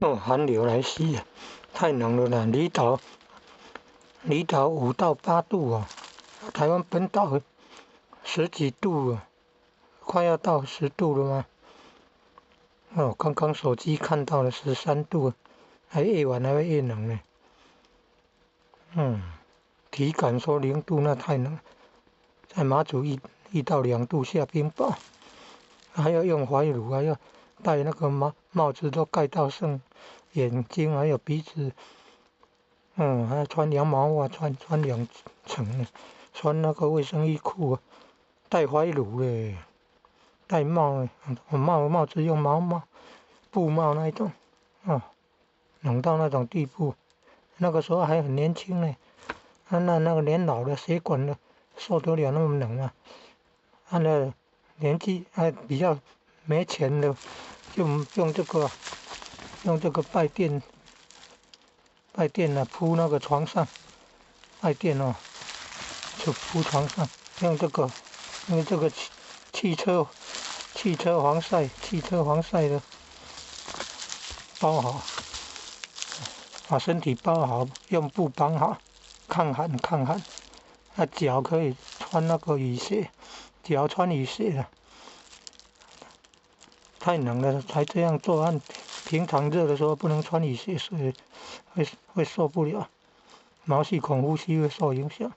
哦，寒流来袭啊！太冷了啦，离岛5到8度哦，台湾本岛10几度啊，快要到10度了吗？哦，刚刚手机看到了13度，还越晚还会越冷呢。体感说0度那太冷，在马祖1到2度下冰雹，还要用怀炉，还要戴那个帽子都盖到剩眼睛，还有鼻子，还要穿羊毛袜，穿2层呢，穿那个卫生衣裤，戴怀炉嘞，戴帽，帽子用布帽那一种，冷到那种地步，那个时候还很年轻呢，那个年老的谁管了，受得了那么冷啊？那年纪还比较没钱的，就用这个拜垫铺那个床上，拜垫就铺床上，用这个汽车防晒的包好，把身体包好，用布绑好，抗寒。脚可以穿那个雨鞋，脚穿雨鞋的。太冷了才这样做，平常热的时候不能穿雨鞋，所以会受不了，毛细孔呼吸会受影响。